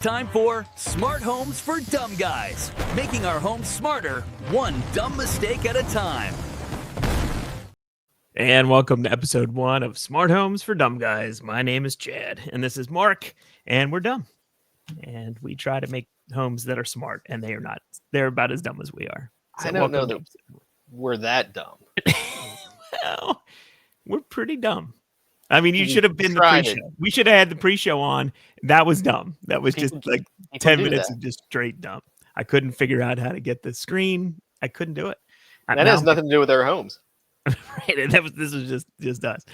Time for Smart Homes for Dumb Guys, making our homes smarter, one dumb mistake at a time. And welcome to episode 1 of Smart Homes for Dumb Guys. My name is Chad, and this is Mark, and we're dumb. And we try to make homes that are smart, and they are not. They're about as dumb as we are. So I don't know that we're that dumb. Well, we're pretty dumb. I mean, you should have been the pre-show. We should have had the pre-show on. That was dumb. That was just like 10 minutes of just straight dumb. I couldn't figure out how to get the screen. I couldn't do it. That has nothing to do with our homes. Right. This was just us.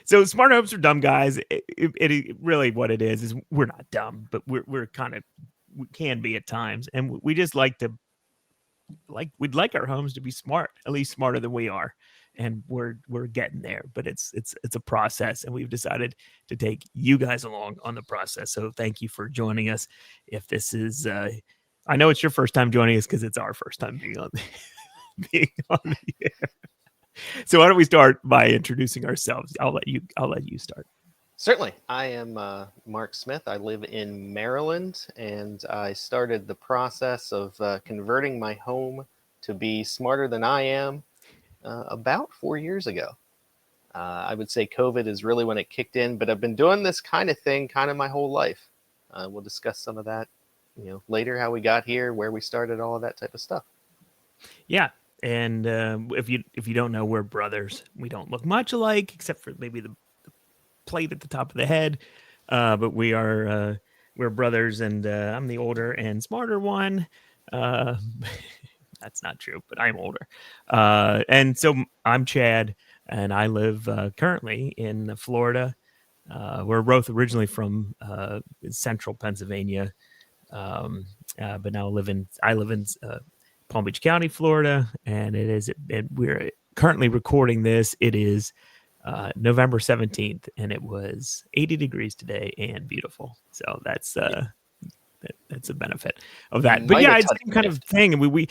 So Smart Homes for Dumb Guys. It really what it is we're not dumb, but we're kind of, we can be at times. And we just we'd like our homes to be smart, at least smarter than we are. And we're getting there, but it's a process, and we've decided to take you guys along on the process. So thank you for joining us. If this is, I know it's your first time joining us because it's our first time being on the air. So why don't we start by introducing ourselves? I'll let you start. Certainly. I am Mark Smith. I live in Maryland, and I started the process of converting my home to be smarter than I am about 4 years ago. I would say COVID is really when it kicked in, but I've been doing this kind of thing my whole life. We'll discuss some of that, later, how we got here, where we started, all of that type of stuff. Yeah. And if you don't know, we're brothers. We don't look much alike, except for maybe the plate at the top of the head. But we're brothers, and I'm the older and smarter one. That's not true, but I'm older. And so I'm Chad, and I live currently in Florida. We're both originally from central Pennsylvania, but now I live in Palm Beach County, Florida, and we're currently recording this. It is November 17th, and it was 80 degrees today and beautiful. So that's a benefit of that. But yeah, it's the same kind of thing. And we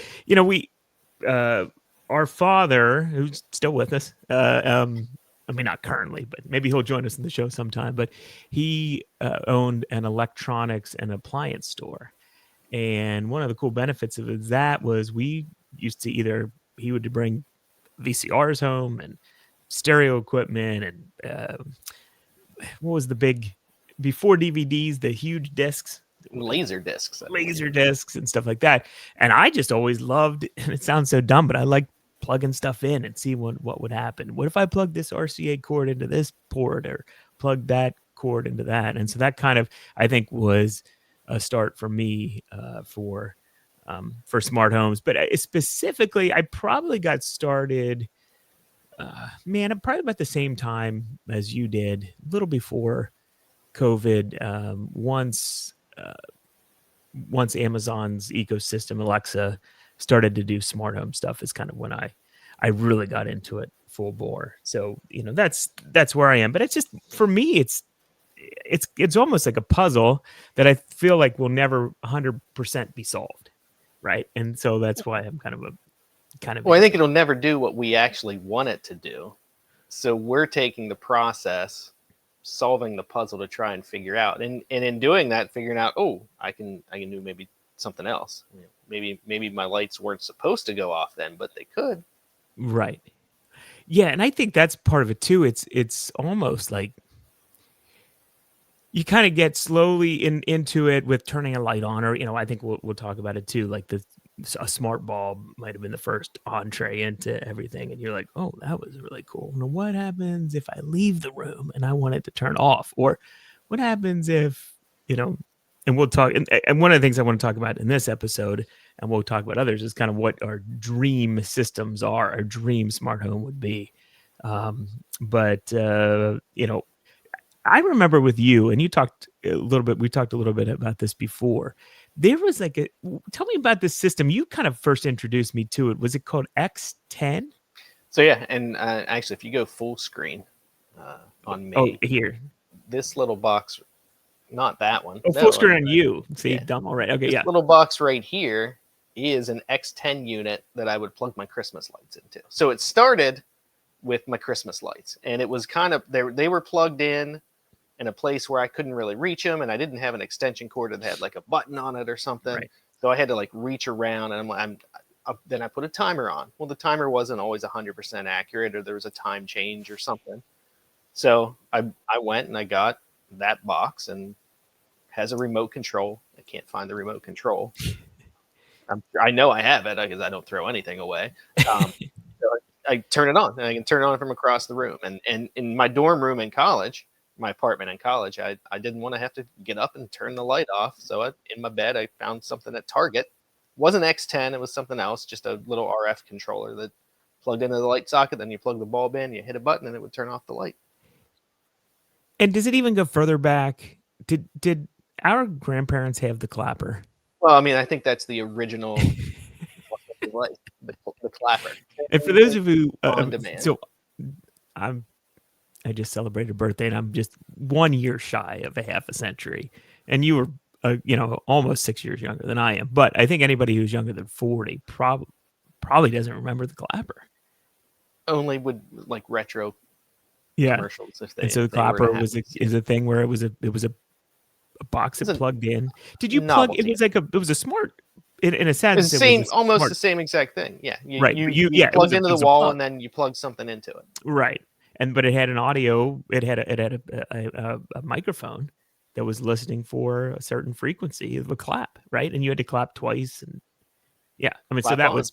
our father, who's still with us, I mean, not currently, but maybe he'll join us in the show sometime, but he owned an electronics and appliance store. And one of the cool benefits of that was we used to he would bring VCRs home and stereo equipment and what was the big, before DVDs, the huge discs? Laser discs and stuff like that. And I just always loved, and it sounds so dumb, but I like plugging stuff in and see what would happen. What if I plug this RCA cord into this port, or plug that cord into that? And so that kind of, I think, was a start for me for smart homes. But specifically, I probably got started, probably about the same time as you did, a little before COVID. Once Amazon's ecosystem, Alexa, started to do smart home stuff, is kind of when I really got into it full bore. So that's where I am. But it's just, for me, it's almost like a puzzle that I feel like will never 100% be solved, right? And so that's why I'm kind of. Well, I think it'll never do what we actually want it to do. So we're taking the process, solving the puzzle to try and figure out, and in doing that, figuring out, I can do maybe something else. Maybe my lights weren't supposed to go off then, but they could. Right. Yeah, and I think that's part of it too. It's almost like you kind of get slowly into it with turning a light on, or I think we'll talk about it too. Like a smart bulb might have been the first entree into everything, and you're like, oh, that was really cool. Now, what happens if I leave the room and I want it to turn off? Or what happens if, and we'll talk, and one of the things I want to talk about in this episode, and we'll talk about others, is kind of what our dream systems are, our dream smart home would be. But I remember with you, and we talked a little bit about this before. There was tell me about this system. You kind of first introduced me to it. Was it called X10? So yeah, and actually, if you go full screen on me, here, this little box, not that one. Full screen on you. See, dumb already. Okay, this little box right here is an X10 unit that I would plug my Christmas lights into. So it started with my Christmas lights, and it was kind of they were plugged in in a place where I couldn't really reach them, and I didn't have an extension cord that had like a button on it or something. Right. So I had to like reach around, and then I put a timer on. Well, the timer wasn't always 100% accurate, or there was a time change or something. So I went and I got that box, and has a remote control. I can't find the remote control. I know I have it because I don't throw anything away. So I turn it on, and I can turn it on from across the room. And in my dorm room in college, my apartment in college, I didn't want to have to get up and turn the light off. So in my bed, I found something at Target. It wasn't X10, it was something else, just a little RF controller that plugged into the light socket. Then you plug the bulb in, you hit a button, and it would turn off the light. And does it even go further back? Did our grandparents have the clapper? Well, I mean, I think that's the original light, the clapper. And for those of you, on demand. so I just celebrated a birthday, and I'm just 1 year shy of a half a century. And you were, almost 6 years younger than I am. But I think anybody who's younger than 40 probably doesn't remember the clapper. Only would like retro commercials. And so the clapper is a thing where it was a box that plugged in. Did you plug? It was a smart. In a sense, almost the same exact thing. Yeah, you plug into the wall and then you plug something into it. Right, but it had an audio. It had a microphone that was listening for a certain frequency of a clap, right? And you had to clap twice, and and see that was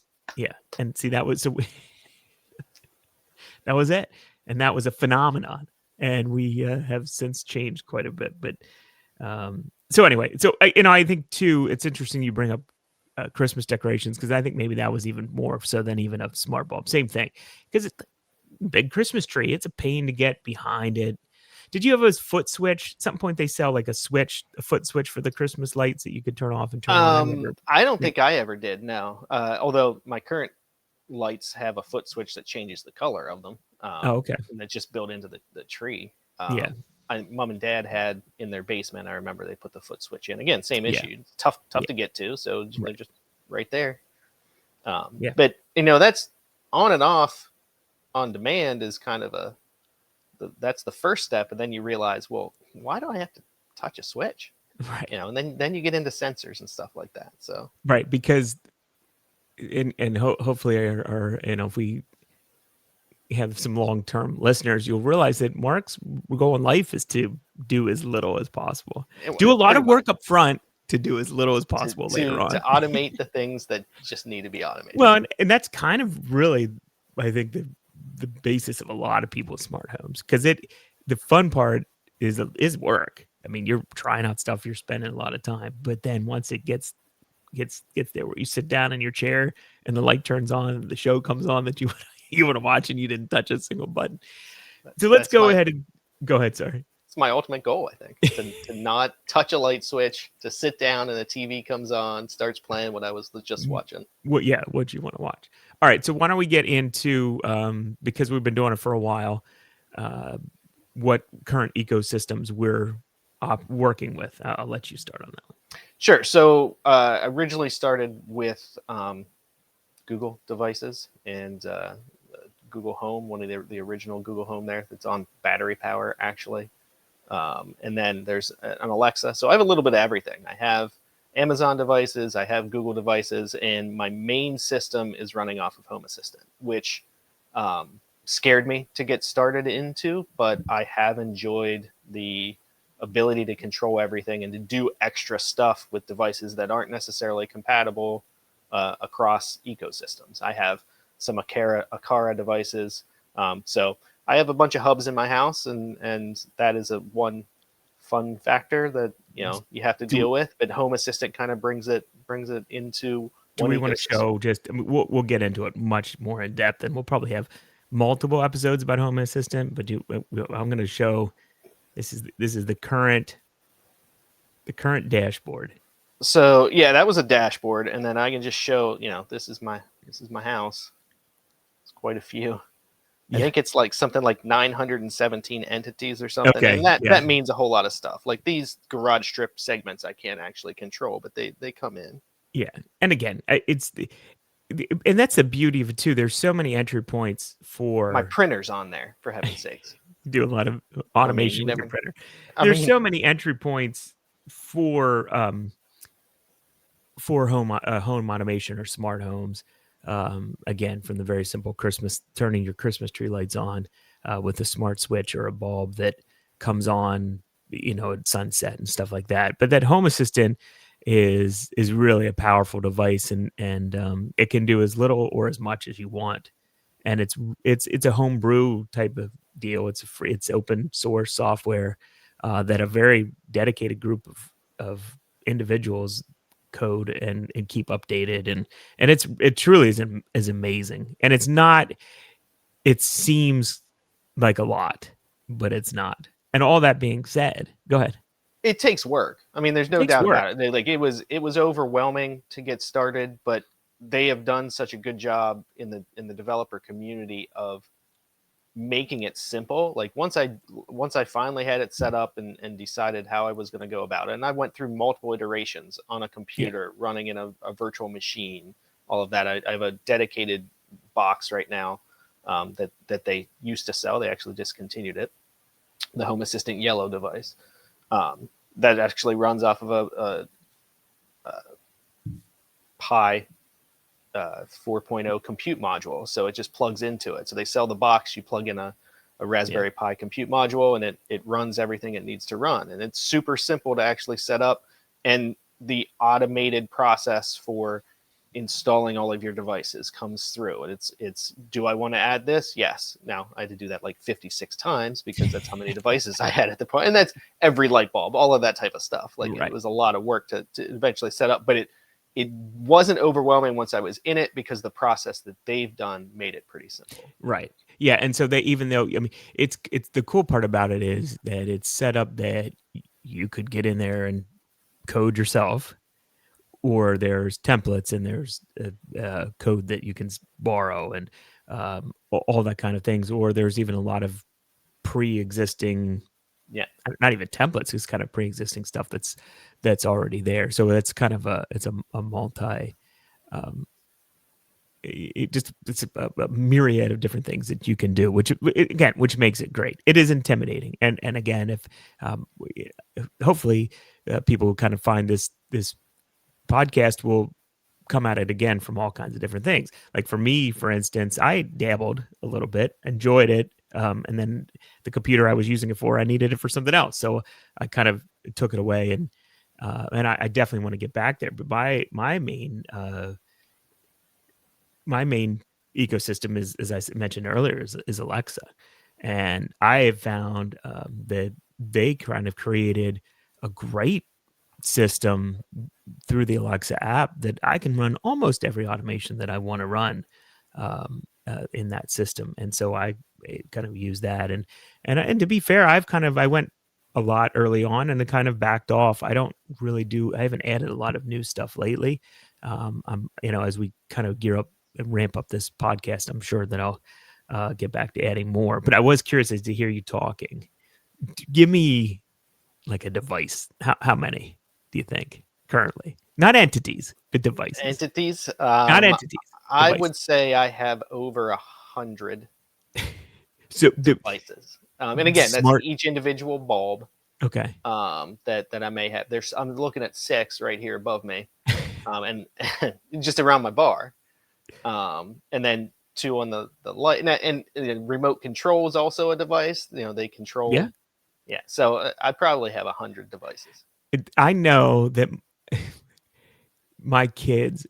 that was it, and that was a phenomenon, and we have since changed quite a bit, but. So anyway, I think too, it's interesting you bring up Christmas decorations, because I think maybe that was even more so than even a smart bulb. Same thing, because it's a big Christmas tree. It's a pain to get behind it. Did you have a foot switch? At some point they sell like a foot switch for the Christmas lights that you could turn off and turn on. I don't think I ever did. No. Although my current lights have a foot switch that changes the color of them. Okay. And that's just built into the tree. Mom and Dad had in their basement. I remember they put the foot switch in. Again, same issue. It's tough to get to. So they're just right there. But that's on and off on demand is kind of that's the first step. And then you realize, well, why do I have to touch a switch? Right. And then you get into sensors and stuff like that. So right, because hopefully if we have some long-term listeners, you'll realize that Mark's goal in life is to do as little as possible. Do a lot of work up front to do as little as possible later on. To automate the things that just need to be automated. Well, and that's kind of really, I think, the basis of a lot of people's smart homes, because the fun part is work. I mean, you're trying out stuff, you're spending a lot of time, but then once it gets there where you sit down in your chair and the light turns on and the show comes on that you want to watch and you didn't touch a single button. So let's go ahead. Sorry. It's my ultimate goal, I think, to not touch a light switch, to sit down and the TV comes on, starts playing what I was just watching. What you want to watch. All right. So why don't we get into, because we've been doing it for a while, what current ecosystems we're working with. I'll let you start on that one. Sure. So I originally started with Google devices and Google Home, one of the original Google Home there that's on battery power, actually. And then there's an Alexa. So I have a little bit of everything. I have Amazon devices, I have Google devices, and my main system is running off of Home Assistant, which scared me to get started into, but I have enjoyed the ability to control everything and to do extra stuff with devices that aren't necessarily compatible across ecosystems. I have some Aqara devices. So I have a bunch of hubs in my house, and that is one fun factor that you have to deal with. But Home Assistant kind of brings it into. Do we want to show we'll get into it much more in depth, and we'll probably have multiple episodes about Home Assistant. But I'm going to show this is the current dashboard. So yeah, that was a dashboard, and then I can just show this is my house. It's quite a few. I think it's like something like 917 entities or something. Okay, and that means a whole lot of stuff. Like these garage strip segments I can't actually control, but they come in. Yeah. And again, and that's the beauty of it too. There's so many entry points for my printer's on there, for heaven's sakes. Do a lot of I mean, automation you with your never. printer. I There's mean, so many entry points for home automation or smart homes. Again, from the very simple Christmas, turning your Christmas tree lights on with a smart switch or a bulb that comes on, at sunset and stuff like that. But that Home Assistant is really a powerful device, and it can do as little or as much as you want. And it's a homebrew type of deal. It's open source software that a very dedicated group of individuals code and keep updated, and it truly is amazing. And it's not, it seems like a lot, but it's not. And all that being said, go ahead. it takes work. I mean, there's It no takes doubt work. about it. Like it was overwhelming to get started, but they have done such a good job in the developer community of making it simple. Like once I finally had it set up and decided how I was going to go about it, and I went through multiple iterations on a Yeah. computer running in a virtual machine, all of that. I have a dedicated box right now that they used to sell. They actually discontinued it. The Home Assistant Yellow device that actually runs off of a Pi 4.0 compute module. So it just plugs into it. So they sell the box, you plug in a Raspberry Pi compute module, and it runs everything it needs to run. And it's super simple to actually set up. And the automated process for installing all of your devices comes through. And it's do I want to add this? Yes. Now I had to do that like 56 times because that's how many devices I had at the point. And that's every light bulb, all of that type of stuff. Like Right. it was a lot of work to eventually set up, but it wasn't overwhelming once I was in it because the process that they've done made it pretty simple. Right. Yeah, and so they, even though, I mean, it's the cool part about it is that it's set up that you could get in there and code yourself, or there's templates and there's code that you can borrow, and all that kind of things, or there's even a lot of pre-existing, Yeah. not even templates, it's kind of pre-existing stuff that's already there. So it's kind of a multi, um, it's a myriad of different things that you can do, which makes it great. It is intimidating, and again, if hopefully people kind of find this podcast will come at it again from all kinds of different things. Like for me, for instance, I dabbled a little bit, enjoyed it, and then the computer I was using it for, I needed it for something else, so I kind of took it away, and I definitely want to get back there. But my main ecosystem is, as I mentioned earlier, is Alexa, and I have found that they kind of created a great system through the Alexa app that I can run almost every automation that I want to run in that system, and so I kind of use that. And to be fair, I went a lot early on and then kind of backed off. I haven't added a lot of new stuff lately. I'm, as we kind of gear up and ramp up this podcast, I'm sure that I'll get back to adding more. But I was curious as to hear you talking. Give me like a device. How many do you think currently? Not entities, but devices. Entities. Not entities. I Devices. would say I have over 100 So devices. And again, that's smart. each individual bulb Okay. that I may have. I'm looking at 6 right here above me, and just around my bar, and then 2 on the light, and remote control is also a device. They control. Yeah. Yeah. So I probably have 100 devices. I know that my kids,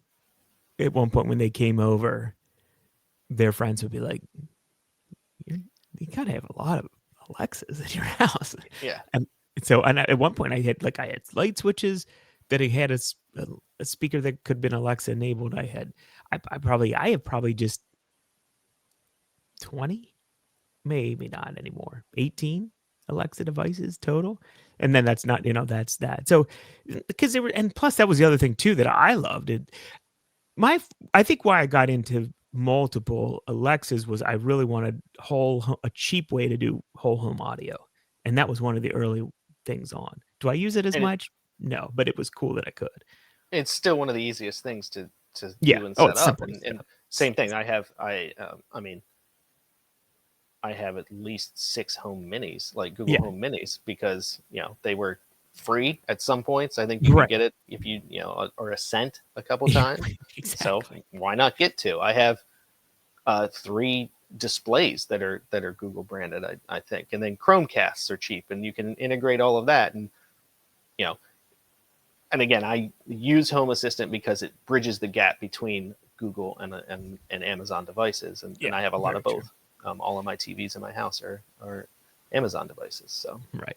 at one point when they came over, their friends would be like, "You gotta have a lot of Alexas in your house." Yeah. And so, at one point, I had light switches that had a speaker that could have been Alexa enabled. I have probably just 20, maybe not anymore, 18 Alexa devices total. And then that's not, that's that. So because and plus that was the other thing too that I loved. I think why I got into multiple Alexas was I really wanted a cheap way to do whole home audio. And that was one of the early things on. Do I use it as And much? No, but it was cool that I could. it's still one of the easiest things to Yeah. do and Oh, set it's up. simple. And same thing. I mean, I have at least 6 home minis, like Google Yeah. Home Minis, because they were free at some points. I think you Right. could get it if or a cent a couple times. So Exactly. why not get 2? I have 3 displays that are Google branded, I think, and then Chromecasts are cheap, and you can integrate all of that, and you know, and again, I use Home Assistant because it bridges the gap between Google and Amazon devices, and Yeah, I have a lot very of both. All of my TVs in my house are Amazon devices, so Right.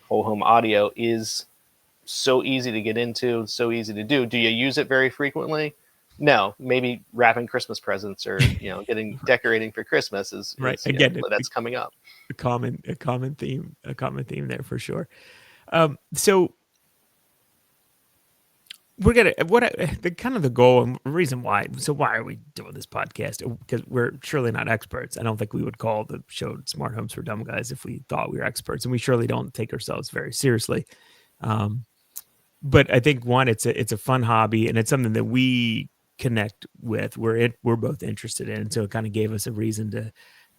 whole home audio is so easy to get into, so easy to do. Do you use it very frequently? No, maybe wrapping Christmas presents or getting decorating for Christmas is Right. is Again, that's coming up. a common theme there for sure. So we're gonna the kind of the goal and reason why. So why are we doing this podcast? Because we're surely not experts. I don't think we would call the show "Smart Homes for Dumb Guys" if we thought we were experts, and we surely don't take ourselves very seriously. But I think one, it's a fun hobby, and it's something that we connect with. We're both interested in, so it kind of gave us a reason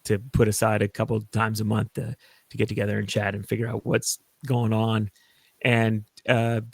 to put aside a couple of times a month to get together and chat and figure out what's going on. And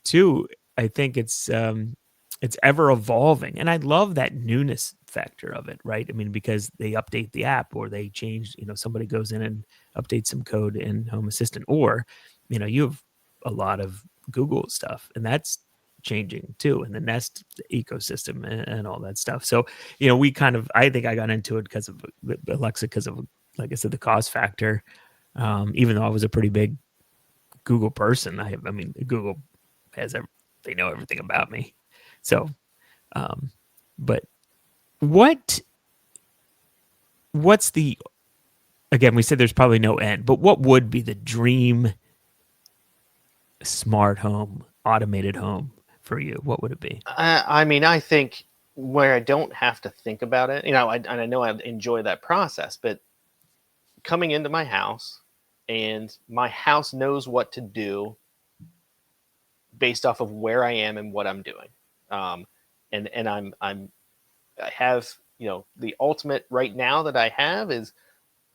two, I think it's ever evolving, and I love that newness factor of it, right? I mean, because they update the app or they change, somebody goes in and updates some code in Home Assistant, or you have a lot of Google stuff, and that's changing too, and the Nest ecosystem and all that stuff. So, I think I got into it because of Alexa, because of, like I said, the cost factor. Even though I was a pretty big Google person, I mean, Google they know everything about me. So, but what's the, again, we said there's probably no end, but what would be the dream smart home, automated home for you? What would it be? I mean, I think where I don't have to think about it, I know I enjoy that process, but coming into my house and my house knows what to do based off of where I am and what I'm doing. And I have, the ultimate right now that I have is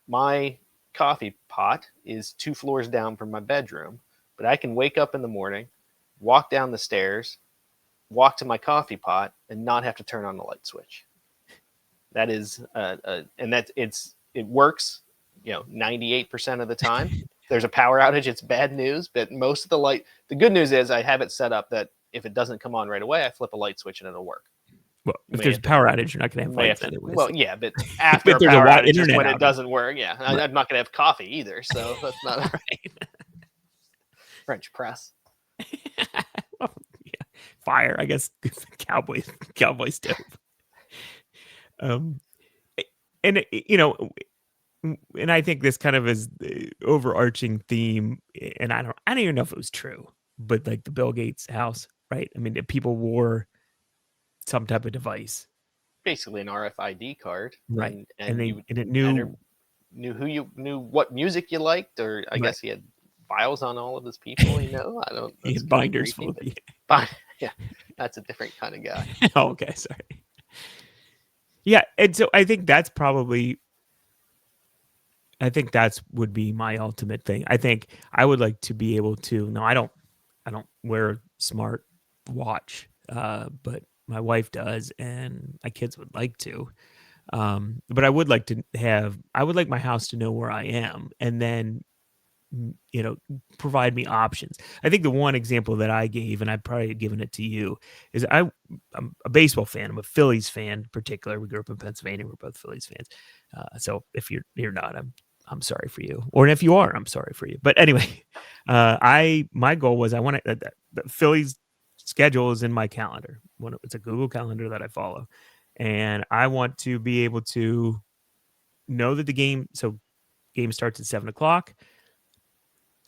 my coffee pot is 2 floors down from my bedroom, but I can wake up in the morning, walk down the stairs, walk to my coffee pot, and not have to turn on the light switch. That is, and it works, 98% of the time. There's a power outage, it's bad news, but most of the good news is I have it set up that if it doesn't come on right away, I flip a light switch and it'll work. Well, if there's a power outage, you're not going to have lights anyways. Well, yeah, but after But a there's power outage is internet when outage. it doesn't work. Yeah, Right. I'm not going to have coffee either, so that's not right. French press. Well, yeah. Fire, I guess. Cowboy stove. And and I think this kind of is the overarching theme, and I don't even know if it was true, but like the Bill Gates house, right? I mean, people wore some type of device, Basically an RFID card, right? And you and it knew knew what music you liked, or I Right. guess he had files on all of his people. I don't. he That's had kinda binders creepy, full of but yeah, that's a different kind of guy. Oh, okay, sorry. Yeah, and so I think that's would be my ultimate thing. I think I would like to be able to. No, I don't wear a smart watch, but my wife does, and my kids would like to. But I would like my house to know where I am, and then provide me options. I think the one example that I gave, and I've probably given it to you, is I'm a baseball fan. I'm a Phillies fan in particular. We grew up in Pennsylvania. We're both Phillies fans. So if you're not, I'm sorry for you. Or if you are, I'm sorry for you. But anyway, my goal was I want the Phillies schedule is in my calendar. It's a Google Calendar that I follow, and I want to be able to know that the game starts at 7:00.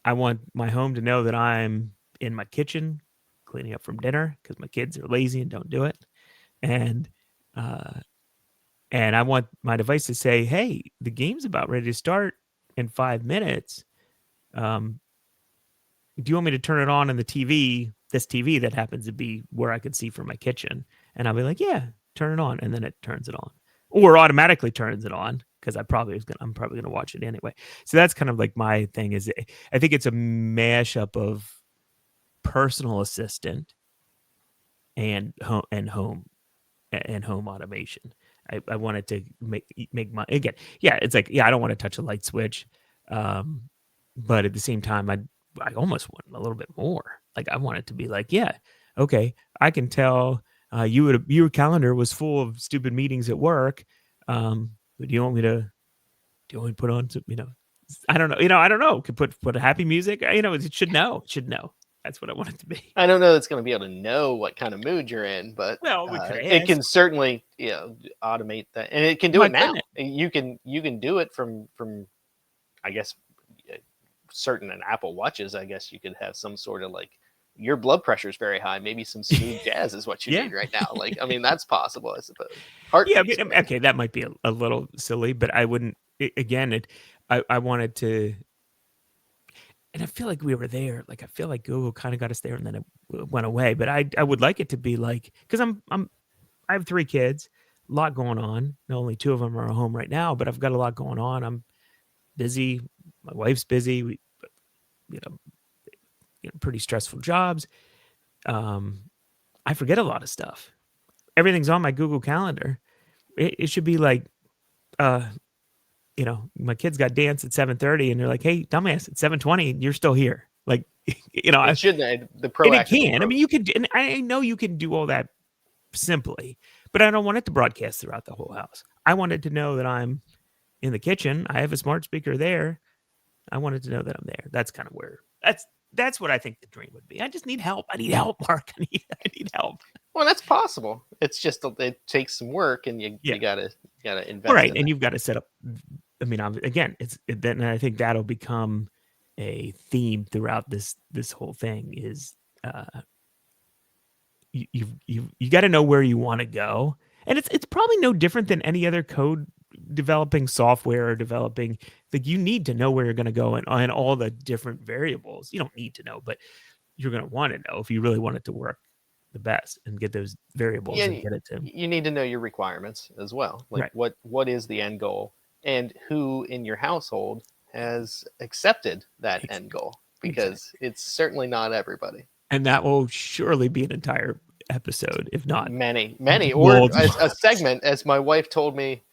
I want my home to know that I'm in my kitchen cleaning up from dinner because my kids are lazy and don't do it. And I want my device to say, "Hey, the game's about ready to start in 5 minutes. Do you want me to turn it on the TV, this TV that happens to be where I could see from my kitchen?" And I'll be like, "Yeah, turn it on." And then it turns it on, or automatically turns it on because I'm probably gonna watch it anyway. So that's kind of like my thing. Is I think it's a mashup of personal assistant and home automation. I wanted to make my, again, yeah, it's like, yeah, I don't want to touch a light switch, but at the same time, I almost want a little bit more. Like I want it to be like, yeah, okay, I can tell your calendar was full of stupid meetings at work. Do you want me to put on some, I don't know, I don't know, could put a happy music, it should know. That's what I want it to be. I don't know it's going to be able to know what kind of mood you're in, but Well, we could it can ask. certainly automate that, and it can do Why it now. couldn't You can do it from I guess certain Apple Watches. I guess you could have some sort of like, your blood pressure is very high. Maybe some smooth jazz is what you Yeah. need right now. Like, I mean, that's possible, I suppose. Heart Yeah, rate, okay, that might be a little silly, but I wouldn't. Again, I wanted to, and I feel like we were there. Like I feel like Google kind of got us there, and then it went away. But I would like it to be like, because I have 3 kids, a lot going on. Only 2 of them are at home right now, but I've got a lot going on. I'm busy. My wife's busy. We, you know, pretty stressful jobs. I forget a lot of stuff. Everything's on my Google Calendar. It should be like, my kids got dance at 7:30, and they're like, "Hey, dumbass, it's 7:20, and you're still here." Like, it shouldn't. The and proactive it can. I approach. mean, you can, and I know you can do all that simply, but I don't want it to broadcast throughout the whole house. I wanted to know that I'm in the kitchen. I have a smart speaker there. I wanted to know that I'm there. That's kind of where that's what I think the dream would be. I just need help. I need help, Mark. I need help. Well, that's possible. It's just it takes some work, and you gotta invest. Right, in and that. you've got to set up. I mean, again, then I think that'll become a theme throughout this whole thing. Is you got to know where you want to go, and it's probably no different than any other code developing software or developing. Like you need to know where you're going to go and all the different variables. You don't need to know, but you're going to want to know if you really want it to work the best and get those variables and get it to. You need to know your requirements as well. Like Right. what is the end goal, and who in your household has accepted that end goal, because it's certainly not everybody. And that will surely be an entire episode, if not Many, or a segment, as my wife told me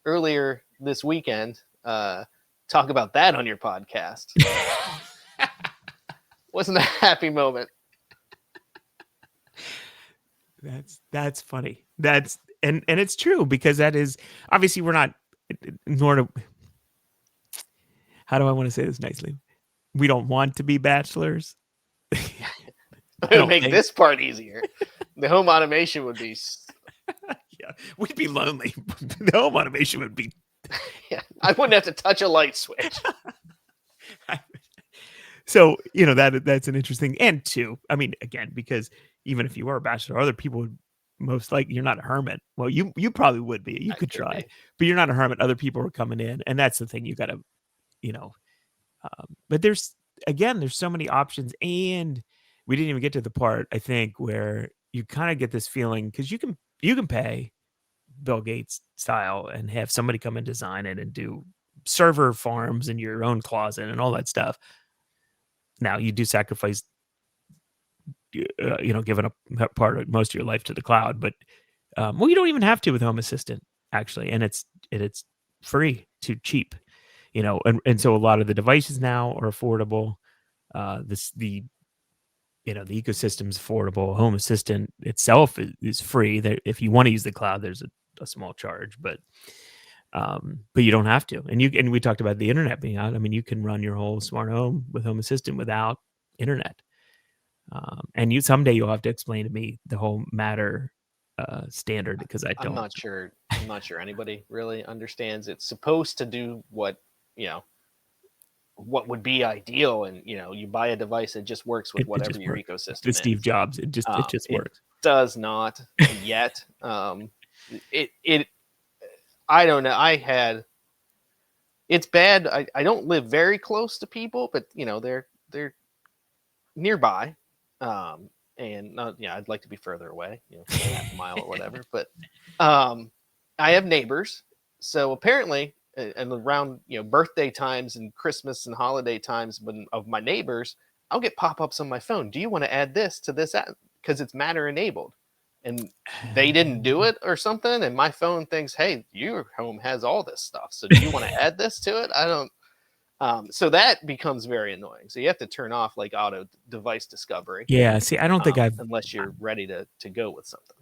earlier this weekend. Talk about that on your podcast. Wasn't a happy moment. That's funny. That's and it's true, because that is obviously we're not, nor do, how do I want to say this nicely? We don't want to be bachelors. It'll make this part easier. The home automation would be. Yeah, we'd be lonely. The home automation would be. Yeah, I wouldn't have to touch a light switch. So that's an interesting, and too, I mean, again, because even if you were a bachelor, other people would most likely, you're not a hermit. Well, you probably would be. You could try, but you're not a hermit. Other people are coming in, and that's the thing. You got to, but there's so many options, and we didn't even get to the part, I think, where you kind of get this feeling, because you can pay Bill Gates style and have somebody come and design it and do server farms in your own closet and all that stuff. Now you do sacrifice, giving up part of most of your life to the cloud, but you don't even have to with Home Assistant, actually, and it's free to cheap, and so a lot of the devices now are affordable. The ecosystem's affordable. Home Assistant itself is free. There, if you want to use the cloud, there's a small charge, but you don't have to. And we talked about the internet being out. I mean, you can run your whole smart home with Home Assistant without internet. And someday you'll have to explain to me the whole Matter standard, because I don't. I'm not sure anybody really understands. It's supposed to do what would be ideal, and you buy a device that just works with whatever your ecosystem is. Steve Jobs, it just works. It does not yet. I don't know. It's bad. I don't live very close to people, but they're nearby. And I'd like to be further away, half a mile or whatever. But I have neighbors. So apparently, and around birthday times and Christmas and holiday times of my neighbors, I'll get pop-ups on my phone. Do you want to add this to this app? Because it's Matter enabled, and they didn't do it or something, and my phone thinks, hey, your home has all this stuff, so do you want to add this to it? I don't. So that becomes very annoying. So you have to turn off like auto device discovery. Yeah. See, I don't think unless you're ready to go with something.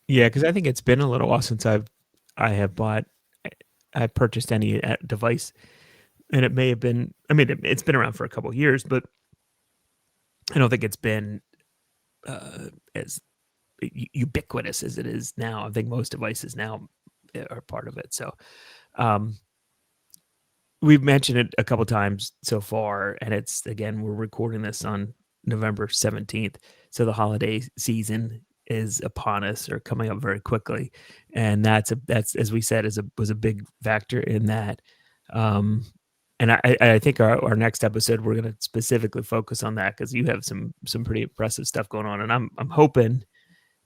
Yeah, because I think it's been a little while since I purchased any device, and it may have been. I mean, it's been around for a couple of years, but I don't think it's been as ubiquitous as it is now. I think most devices now are part of it. So, we've mentioned it a couple times so far, and it's, again, we're recording this on November 17th, so the holiday season is upon us, or coming up very quickly, and that's as we said, was a big factor in that. And I think our next episode we're going to specifically focus on that, because you have some pretty impressive stuff going on, and I'm hoping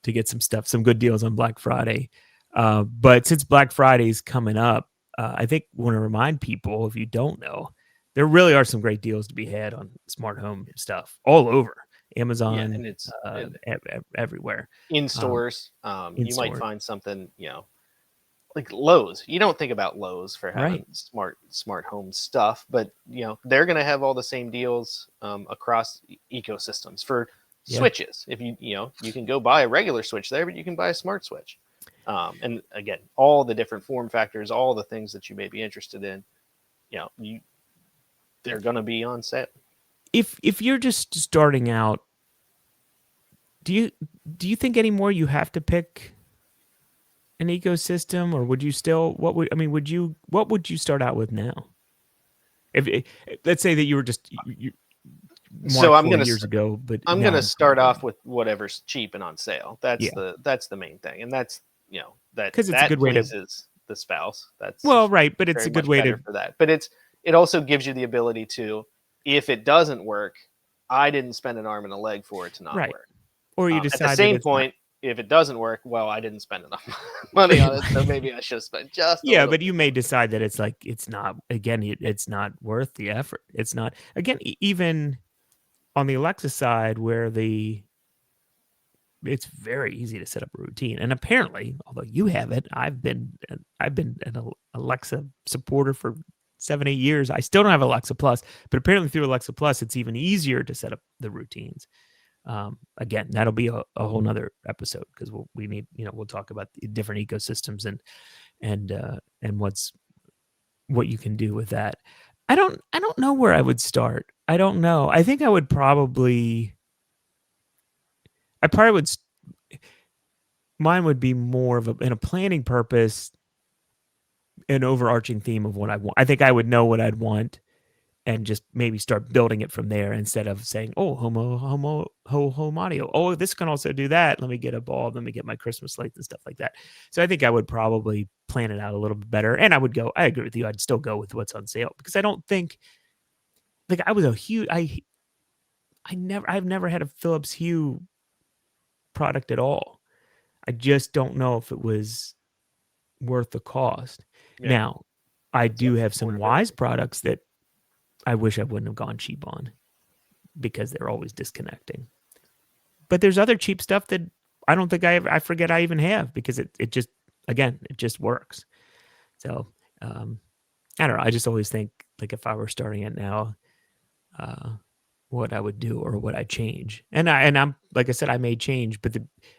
to get some good deals on Black Friday. But since Black Friday's coming up, I think we want to remind people, if you don't know, there really are some great deals to be had on smart home stuff all over Amazon, and it's everywhere. In stores. You might find something, like Lowe's. You don't think about Lowe's for having smart home stuff, but they're going to have all the same deals across ecosystems for switches. If you can go buy a regular switch there, but you can buy a smart switch. And again, all the different form factors, all the things that you may be interested in, they're going to be on sale. If you're just starting out, do you think anymore you have to pick an ecosystem, or would you still? What would you start out with now? If let's say that you were just so I'm going to years ago, but I'm going to start off with whatever's cheap and on sale. That's the main thing, and that's that, because it's a good way to the spouse. That's right, but it's a good way for that. But it also gives you the ability to, if it doesn't work, I didn't spend an arm and a leg for it to not work. Or you decide at the same point, if it doesn't work, well, I didn't spend enough money on it, so maybe I should have spent just but you may decide that it's not, again, it's not worth the effort. It's not, again, even on the Alexa side, where it's very easy to set up a routine. And apparently, although you have it, I've been an Alexa supporter for 7-8 years. I still don't have Alexa Plus, but apparently through Alexa Plus, it's even easier to set up the routines. Again, that'll be a whole nother episode, because we'll talk about the different ecosystems and what you can do with that. I don't know where I would start. I don't know. I think I would probably would. Mine would be more of in a planning purpose, an overarching theme of what I want. I think I would know what I'd want, and just maybe start building it from there, instead of saying, "Oh, home audio. Oh, this can also do that. Let me get a bulb. Let me get my Christmas lights and stuff like that." So I think I would probably plan it out a little bit better, and I agree with you. I'd still go with what's on sale, because I don't think, like, I was a huge. I've never had a Philips Hue product at all. I just don't know if it was worth the cost. Yeah. Now, I do have some Wyze products that I wish I wouldn't have gone cheap on, because they're always disconnecting. But there's other cheap stuff that I don't think I forget I even have, because it just, again, it just works. So I don't know. I just always think, like, if I were starting it now, what I would do or what I'd change. And I'm, like I said, I may change,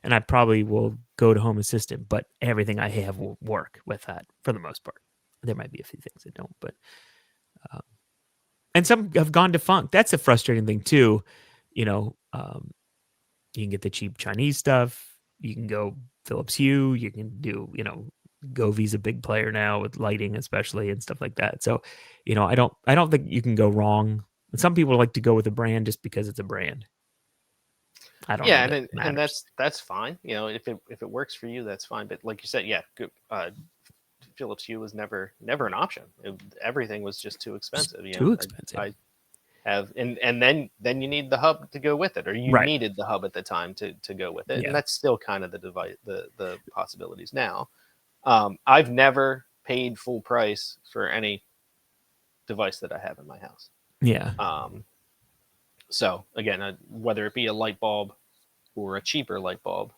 and I probably will go to Home Assistant, but everything I have will work with that for the most part. There might be a few things that don't, but and some have gone defunct. That's a frustrating thing too. You can get the cheap Chinese stuff. You can go Philips Hue. You can do, Govi's a big player now with lighting, especially, and stuff like that. So, I don't think you can go wrong. Some people like to go with a brand just because it's a brand. I don't know. Yeah, and that's fine. If it works for you, that's fine. But like you said, Philips Hue was never an option. Everything was just too expensive. Too expensive. I have, and then you need the hub to go with it, or you needed the hub at the time to go with it, and that's still kind of the possibilities now. I've never paid full price for any device that I have in my house. Yeah. So again, whether it be a light bulb or a cheaper light bulb,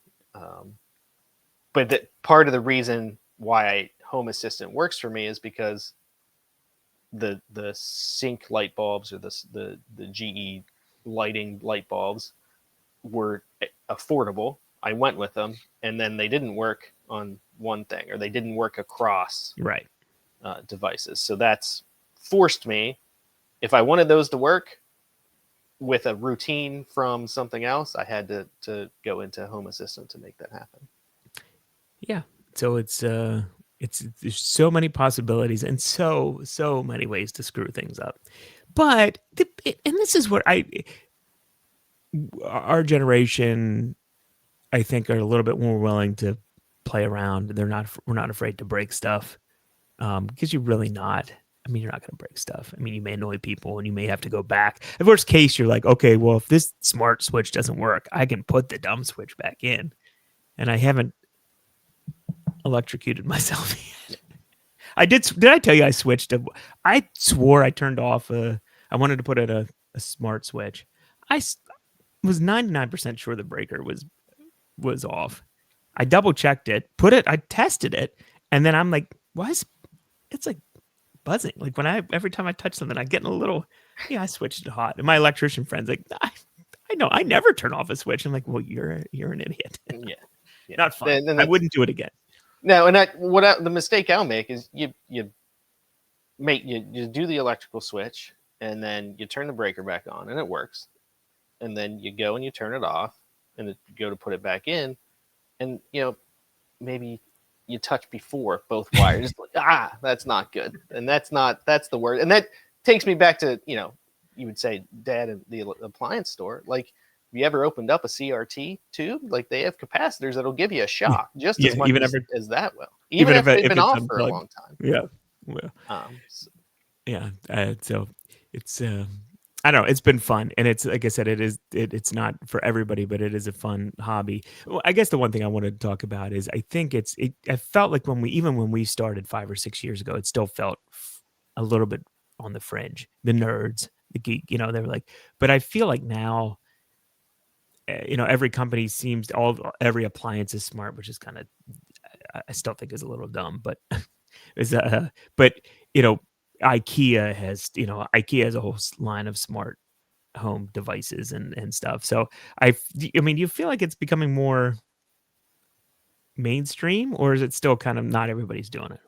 but that part of the reason why Home Assistant works for me is because the Sync light bulbs or the GE lighting light bulbs were affordable. I went with them, and then they didn't work on one thing, or they didn't work across Right. Devices. So that's forced me, if I wanted those to work with a routine from something else, I had to go into Home Assistant to make that happen. Yeah. So it's there's so many possibilities and so many ways to screw things up. But and this is what our generation, I think, are a little bit more willing to play around. We're not afraid to break stuff, because you're really not. I mean, you're not going to break stuff. I mean, you may annoy people and you may have to go back. In worst case, you're like, okay, well, if this smart switch doesn't work, I can put the dumb switch back in. And I haven't electrocuted myself yet. I did I tell you I switched? I swore I turned off I wanted to put in a smart switch. I was 99% sure the breaker was off. I double checked it, I tested it, and then I'm like, why is it's like buzzing? Like every time I touch something, I get in a little, I switched to hot. And my electrician friend's like, I know, I never turn off a switch. I'm like, well, you're an idiot. Yeah. Not fun. I wouldn't do it again. No, and the mistake I'll make is you do the electrical switch, and then you turn the breaker back on, and it works. And then you go and you turn it off, and you go to put it back in, and maybe you touch before both wires. Like, that's not good, and that's the word. And that takes me back to you would say, Dad, in the appliance store, like, have you ever opened up a CRT tube? Like, they have capacitors that'll give you a shock just as much as that will, even if they've been off for a long time. Yeah. Well, so it's I don't know. It's been fun, and it's like I said, it's not for everybody, but it is a fun hobby. Well, I guess the one thing I wanted to talk about is I think I felt like when we started 5 or 6 years ago, it still felt a little bit on the fringe. The nerds, the geek, they were like, but I feel like now, every company every appliance is smart, which is kind of, I still think is a little dumb, but IKEA has a whole line of smart home devices and stuff. So I mean, do you feel like it's becoming more mainstream, or is it still kind of not everybody's doing it?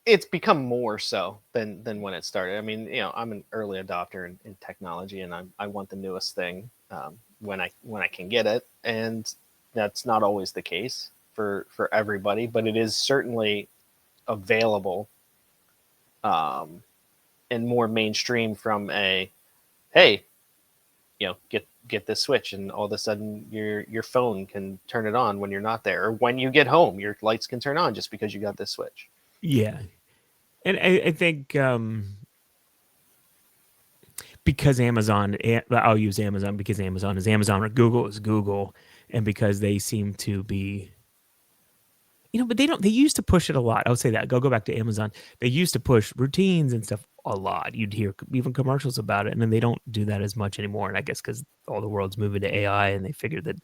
It's become more so than when it started. I mean, I'm an early adopter in technology, and I want the newest thing when I can get it, and that's not always the case for everybody, but it is certainly available and more mainstream from a, hey, get this switch, and all of a sudden your phone can turn it on when you're not there, or when you get home your lights can turn on just because you got this switch. Yeah. And I think because Amazon, I'll use Amazon because Amazon is Amazon, or Google is Google, and because they seem to be, but they used to push it a lot. I would say that. Go back to Amazon. They used to push routines and stuff a lot. You'd hear even commercials about it, and then they don't do that as much anymore. And I guess because all the world's moving to AI, and they figured that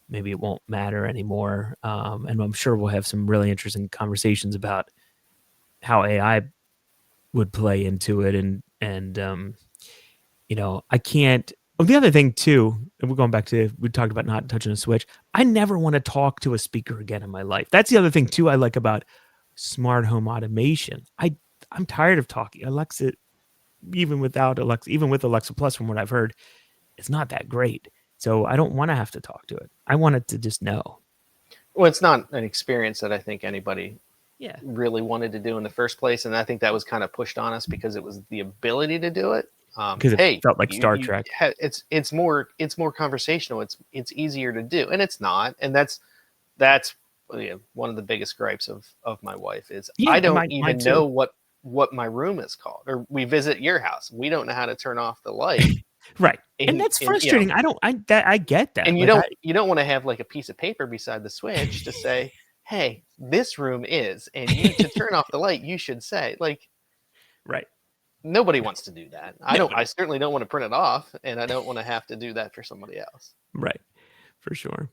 maybe it won't matter anymore. And I'm sure we'll have some really interesting conversations about how AI would play into it. And I can't. Oh, the other thing too, and we're going back to, we talked about not touching a switch. I never want to talk to a speaker again in my life. That's the other thing too I like about smart home automation. I'm tired of talking. Alexa, even with Alexa Plus, from what I've heard, it's not that great. So I don't want to have to talk to it. I want it to just know. Well, it's not an experience that I think anybody really wanted to do in the first place. And I think that was kind of pushed on us because it was the ability to do it. Because it felt like Star Trek. It's more conversational. It's easier to do, and it's not. And that's one of the biggest gripes of my wife is I don't even know what my room is called. Or we visit your house, we don't know how to turn off the light. Right, and that's frustrating. I get that. And you don't want to have like a piece of paper beside the switch to say, hey, this room is, and you to turn off the light, you should say, like, Right. nobody wants to do that. I Nobody. certainly don't want to print it off, and I don't want to have to do that for somebody else. Right. For sure.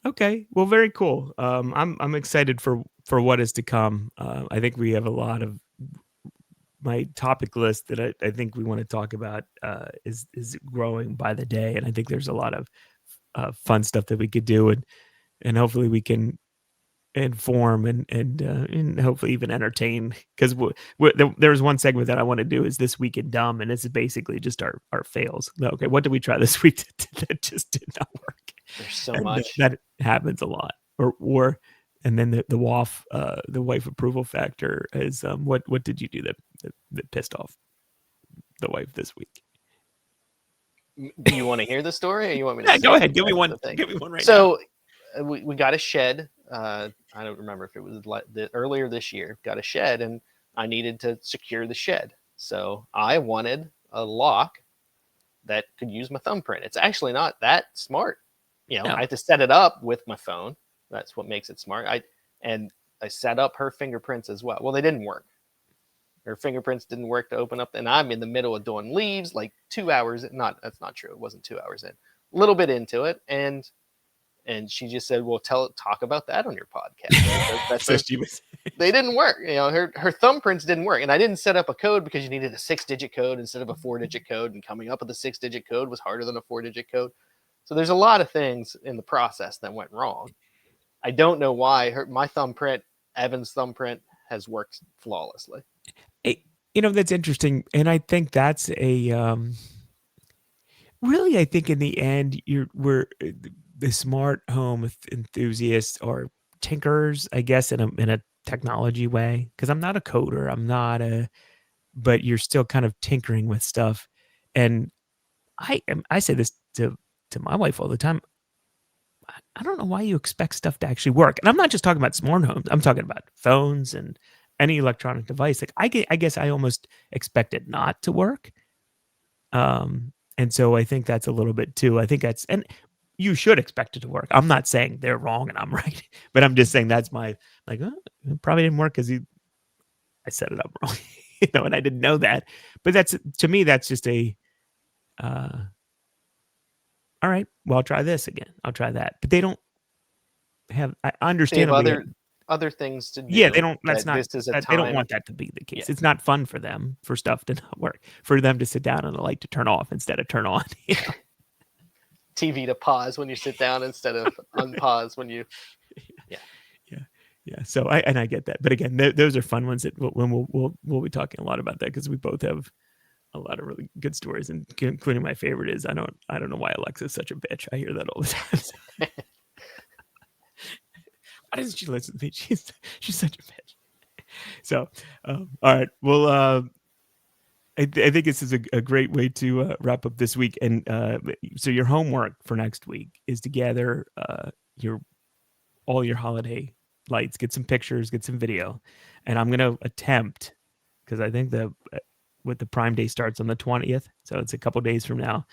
Okay. Well, very cool. I'm excited for what is to come. I think we have a lot of my topic list that I think we want to talk about is growing by the day, and I think there's a lot of fun stuff that we could do, and hopefully we can inform and hopefully even entertain. Because there was one segment that I want to do is This Week in Dumb, and this is basically just our fails. Okay, what did we try this week that just did not work? There's so And much. that happens a lot. Or and then the WAF, the wife approval factor is what did you do that pissed off the wife this week? Do you want to hear the story, or you want me to? Yeah, go say ahead. Give me that's one. the thing? Give me one right now. So we got a shed. I don't remember if it was earlier this year. Got a shed, and I needed to secure the shed. So I wanted a lock that could use my thumbprint. It's actually not that smart. No. I had to set it up with my phone. That's what makes it smart. I set up her fingerprints as well. Well, they didn't work. Her fingerprints didn't work to open up, and I'm in the middle of doing leaves, like 2 hours. That's not true. It wasn't 2 hours in. A little bit into it, and she just said, "Well, talk about that on your podcast." So she was They didn't work. Her thumbprints didn't work, and I didn't set up a code because you needed a 6-digit code instead of a 4-digit code, and coming up with a 6-digit code was harder than a 4-digit code. So there's a lot of things in the process that went wrong. I don't know why my thumbprint, Evan's thumbprint, has worked flawlessly. That's interesting, and I think that's a really. I think in the end, we're the smart home enthusiasts or tinkerers, I guess, in a technology way. Because I'm not a coder, but you're still kind of tinkering with stuff, and I say this to my wife all the time. I don't know why you expect stuff to actually work. And I'm not just talking about smart homes. I'm talking about phones and any electronic device. Like I guess I almost expect it not to work. And so I think that's a little bit too. I think and you should expect it to work. I'm not saying they're wrong and I'm right, but I'm just saying that's my it probably didn't work because I set it up wrong, and I didn't know that. But to me, that's just a all right, well, I'll try this again. I'll try that. But they don't have, I understand. They have other things to do. Yeah, they don't, that's not, this is a they time. don't want that to be the case. Yeah. It's not fun for them, for stuff to not work, for them to sit down and the light to turn off instead of turn on. TV to pause when you sit down instead of unpause when you. Yeah. So I get that. But again, those are fun ones that we'll be talking a lot about that because we both have a lot of really good stories, and including my favorite is I don't know why Alexa's such a bitch. I hear that all the time. Why doesn't she listen to me? She's such a bitch. So, all right. Well, I think this is a great way to wrap up this week. And so your homework for next week is to gather all your holiday lights, get some pictures, get some video, and I'm gonna attempt, because I think the Prime Day starts on the 20th, so it's a couple days from now.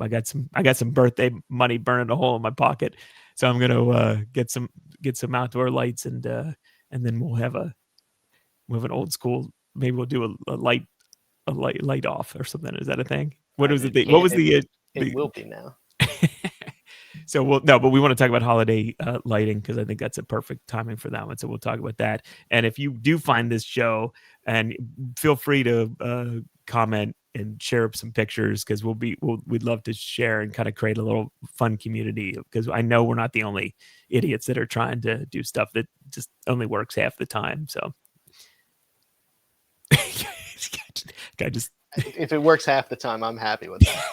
I got some birthday money burning a hole in my pocket, so I'm gonna get some outdoor lights, and then we'll have an old school. Maybe we'll do a light off or something. Is that a thing? What was it? What was the? It will be now. So but we want to talk about holiday lighting because I think that's a perfect timing for that one. So we'll talk about that. And if you do find this show, and feel free to comment and share up some pictures, because we'd love to share and kind of create a little fun community, because I know we're not the only idiots that are trying to do stuff that just only works half the time. So if it works half the time, I'm happy with that.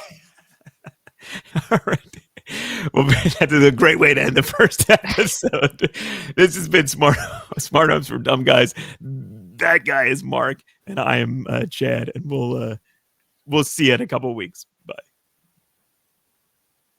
All right. Well, that's a great way to end the first episode. This has been Smart Homes for Dumb Guys. That guy is Mark, and I am Chad, and we'll see you in a couple of weeks.